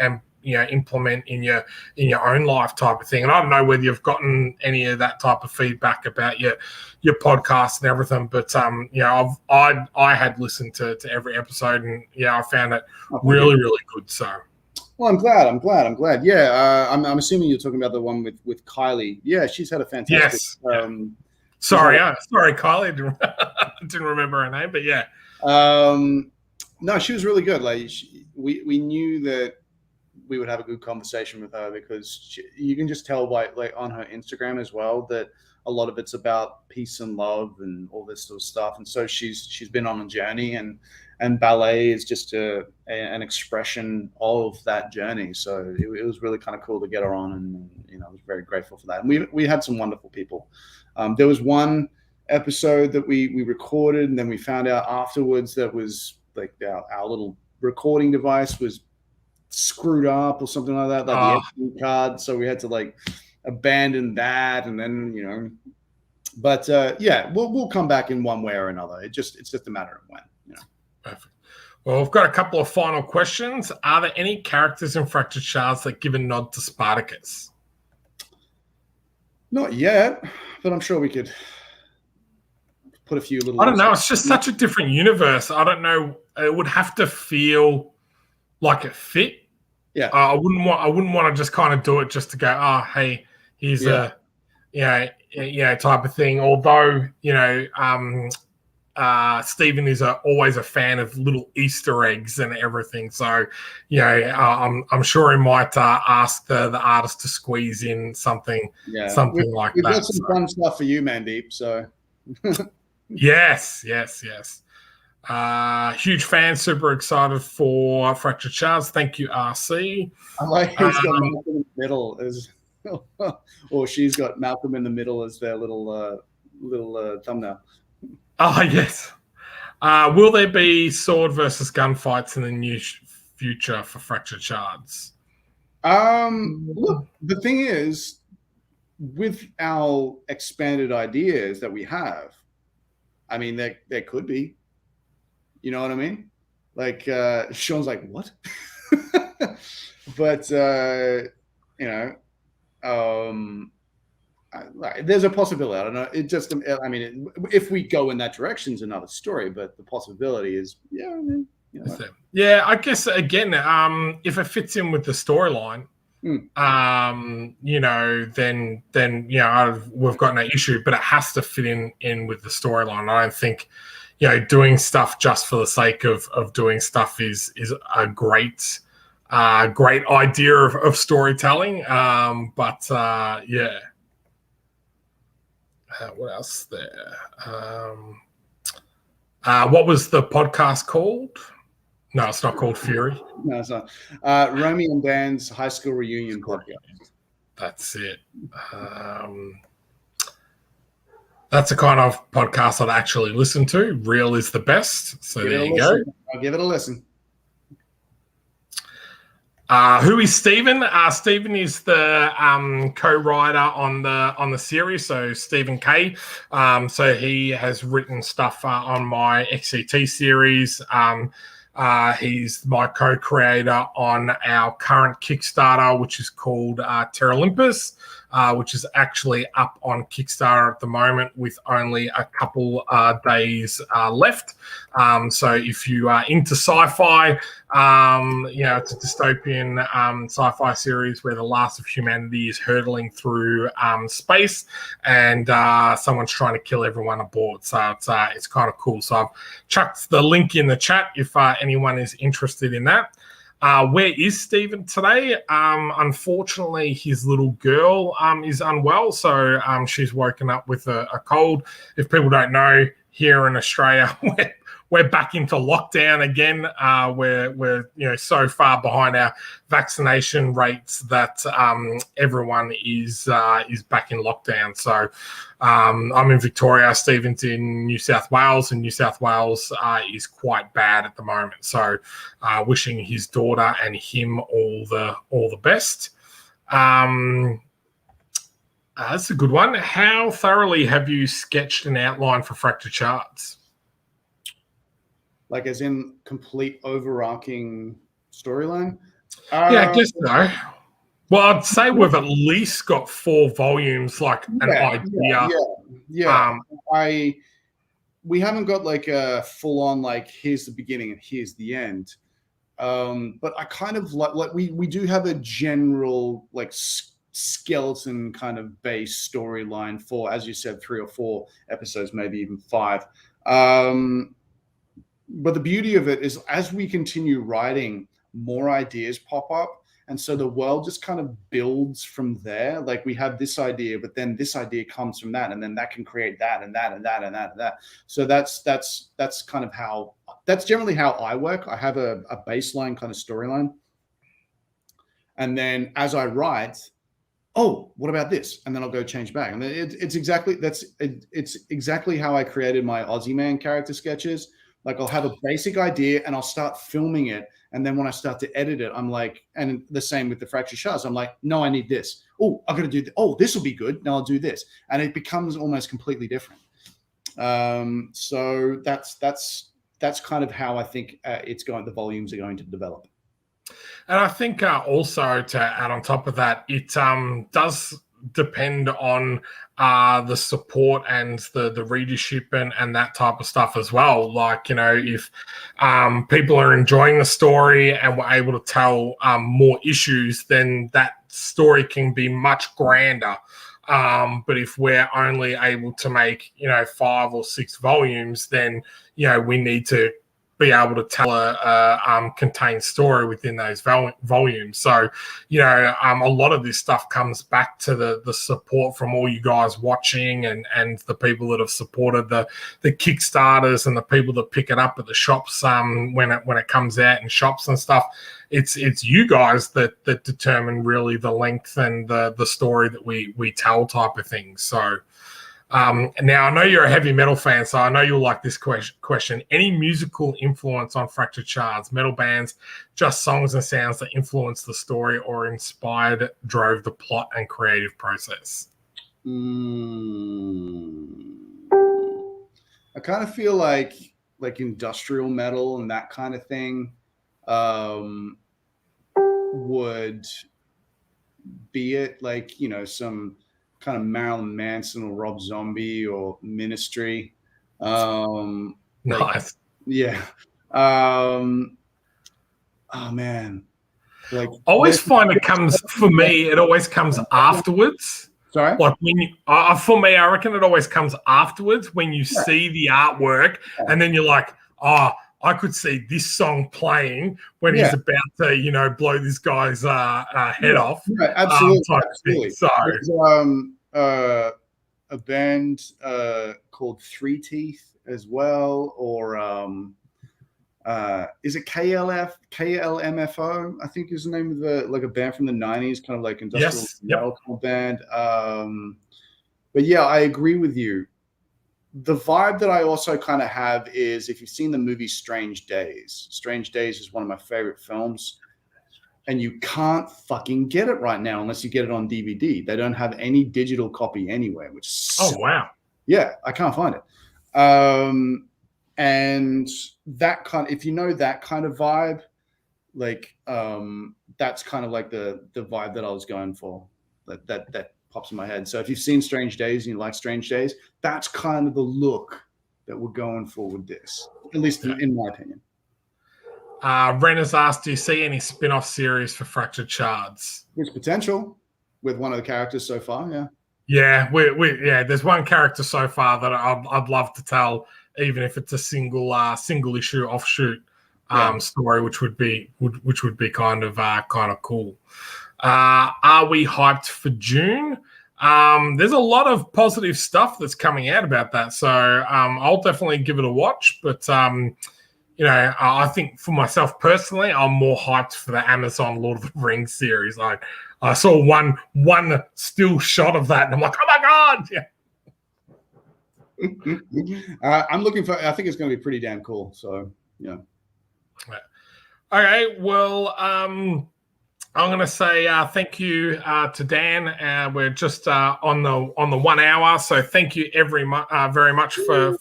implement in your own life type of thing. And I don't know whether you've gotten any of that type of feedback about your podcast and everything, but I had listened to every episode, and I found it really good. So well, I'm glad. Yeah, I'm assuming you're talking about the one with Kylie. Yeah, she's had a fantastic. Yes. Sorry, Kylie. I didn't remember her name, but yeah. No, she was really good. Like we knew that we would have a good conversation with her because you can just tell by like on her Instagram as well that a lot of it's about peace and love and all this sort of stuff. And so she's been on a journey, and ballet is just an expression of that journey. So it was really kind of cool to get her on, and I was very grateful for that. And we had some wonderful people. There was one episode that we recorded, and then we found out afterwards that was like our little recording device was screwed up or something like that, like the SD card. So we had to like abandon that, and then but yeah, we'll come back in one way or another. It's just a matter of when. Perfect. Well, we've got a couple of final questions. Are there any characters in Fractured Shards that give a nod to Spartacus? Not yet, but I'm sure we could put a few little. I don't know. It's just such a different universe. I don't know. It would have to feel like it fit. Yeah. I wouldn't want to just kind of do it just to go, oh, hey, here's a type of thing. Although, Stephen is always a fan of little Easter eggs and everything. So, I'm sure he might ask the artist to squeeze in something like that. We've got some fun stuff for you, Mandeep. So, yes. Huge fan, super excited for Fractured Shards. Thank you, RC. I like he's got Malcolm in the middle as, or she's got Malcolm in the middle as their little thumbnail. Oh, yes. Will there be sword versus gunfights in the near future for Fractured Shards? Look, the thing is, with our expanded ideas that we have, I mean, there could be. You know what I mean? Like Sean's like, what? But there's a possibility. I don't know. It just, I mean, if we go in that direction, is another story. But the possibility is, yeah. I guess again, if it fits in with the storyline, then we've got no issue. But it has to fit in with the storyline. I don't think, doing stuff just for the sake of doing stuff is a great idea of storytelling. But yeah. What else there? What was the podcast called? No, it's not called Fury. No, it's not. Romy and Dan's high school reunion podcast. That's it. That's the kind of podcast I'd actually listen to. Real is the best. So there you go. I'll give it a listen. Who is Stephen? Stephen is the co-writer on the series. So Stephen K. So he has written stuff on my XCT series. He's my co-creator on our current Kickstarter, which is called Terra Olympus, which is actually up on Kickstarter at the moment with only a couple days left. So if you are into sci-fi, it's a dystopian sci-fi series where the last of humanity is hurtling through space, and someone's trying to kill everyone aboard. So it's kind of cool. So I've chucked the link in the chat if anyone is interested in that. Where is Stephen today? Unfortunately, his little girl is unwell, so she's woken up with a cold. If people don't know, here in Australia, we're back into lockdown again. We're so far behind our vaccination rates that everyone is back in lockdown. So I'm in Victoria. Stephen's in New South Wales, and New South Wales is quite bad at the moment. So wishing his daughter and him all the best. That's a good one. How thoroughly have you sketched an outline for Fractured Shards? Like as in complete overarching storyline? Yeah, I guess so. Well, I'd say we've at least got 4 volumes, like an idea. Yeah. We haven't got like a full on like here's the beginning and here's the end. But I kind of like we do have a general like skeleton kind of base storyline for, as you said, 3 or 4 episodes, maybe even 5. but the beauty of it is, as we continue writing, more ideas pop up. And so the world just kind of builds from there. Like we have this idea, but then this idea comes from that, and then that can create that and that and that and that and that. So that's kind of how, that's generally how I work. I have a baseline kind of storyline. And then as I write, oh, what about this? And then I'll go change back. And it's exactly how I created my Aussie Man character sketches. Like I'll have a basic idea and I'll start filming it. And then when I start to edit it, I'm like, and the same with the Fractured Shards, I'm like, no, I need this. Oh, I got to do this. Oh, this will be good. Now I'll do this. And it becomes almost completely different. So that's kind of how I think the volumes are going to develop. And I think also to add on top of that, it does depend on the support and the readership and that type of stuff as well. Like, if people are enjoying the story and we're able to tell more issues, then that story can be much grander. But if we're only able to make, 5 or 6 volumes, then, we need to be able to tell a contained story within those volumes. So, a lot of this stuff comes back to the support from all you guys watching and the people that have supported the Kickstarters and the people that pick it up at the shops when it comes out in shops and stuff. It's you guys that determine really the length and the story that we tell type of thing. So, now I know you're a heavy metal fan, so I know you'll like this question. Any musical influence on Fractured Shards? Metal bands, just songs and sounds that influenced the story or drove the plot and creative process? I kind of feel like industrial metal and that kind of thing would be it. Like, some kind of Marilyn Manson or Rob Zombie or Ministry. Nice. Yeah. Oh man. Like I always find it always comes afterwards. Sorry? Like when for me, I reckon it always comes afterwards when you see the artwork and then you're like, oh, I could see this song playing when he's about to, blow this guy's head off. Right, absolutely. So there's a band called Three Teeth as well, or is it KLMFO? I think is the name of a band from the 90s, kind of like industrial metal band. But yeah, I agree with you. The vibe that I also kind of have is, if you've seen the movie Strange Days. Strange Days is one of my favorite films, and you can't fucking get it right now unless you get it on DVD. They don't have any digital copy anywhere, which wow. Yeah, I can't find it. And that kind of, if you know that kind of vibe, like that's kind of like the vibe that I was going for. That pops in my head. So if you've seen Strange Days and you like Strange Days, that's kind of the look that we're going for with this, at least in my opinion. Ren has asked, do you see any spin-off series for Fractured Shards? There's potential with one of the characters so far, yeah. Yeah, there's one character so far that I'd love to tell, even if it's a single issue offshoot story, which would be kind of cool. Are we hyped for June? There's a lot of positive stuff that's coming out about that, so I'll definitely give it a watch. But I think for myself personally, I'm more hyped for the Amazon Lord of the Rings series. Like, I saw one still shot of that, and I'm like, oh my god! Yeah. I'm looking for. I think it's going to be pretty damn cool. So yeah. Okay. Well, I'm going to say thank you to Dan. We're just on the 1 hour, so thank you very much for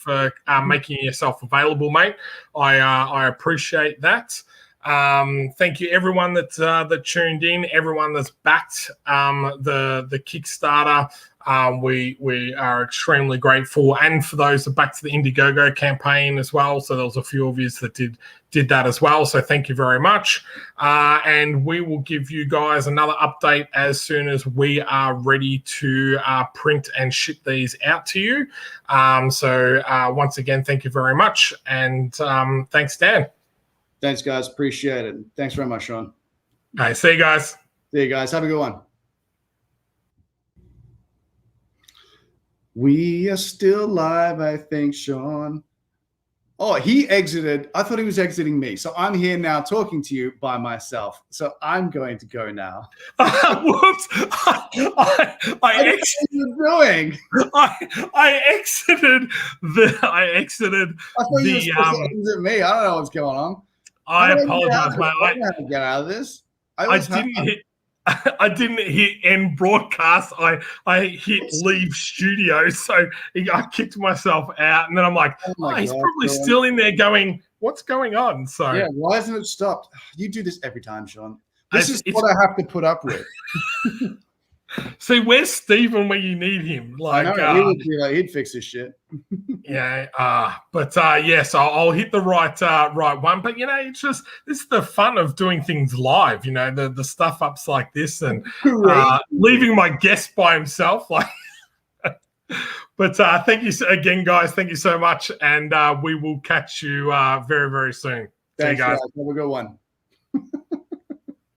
making yourself available, mate. I appreciate that. Thank you everyone that tuned in, everyone that's backed the Kickstarter. We are extremely grateful, and for those that backed the Indiegogo campaign as well. So there was a few of you that did did that as well. So thank you very much. And we will give you guys another update as soon as we are ready to print and ship these out to you. So once again, thank you very much. And thanks, Dan. Thanks, guys. Appreciate it. Thanks very much, Sean. All right, see you guys. See you guys. Have a good one. We are still live, I think, Sean. Oh, he exited. I thought he was exiting me. So I'm here now talking to you by myself. So I'm going to go now. Whoops. I exited the. I thought you were supposed to exit me. I don't know what's going on. I apologize, mate. I don't know how to get out of this. I didn't hit end broadcast. I hit leave studio, so I kicked myself out, and then I'm like, he's probably still in there going, what's going on? So yeah, why hasn't it stopped? You do this every time, Sean. This is what I have to put up with. See, where's Stephen when you need him? Like, he'd fix this shit. Yeah, but yes, I'll hit the right one. But it's just this is the fun of doing things live. The stuff ups like this and leaving my guest by himself. Like, but thank you again, guys. Thank you so much, and we will catch you very, very soon. Thanks, see you guys. Have a good one.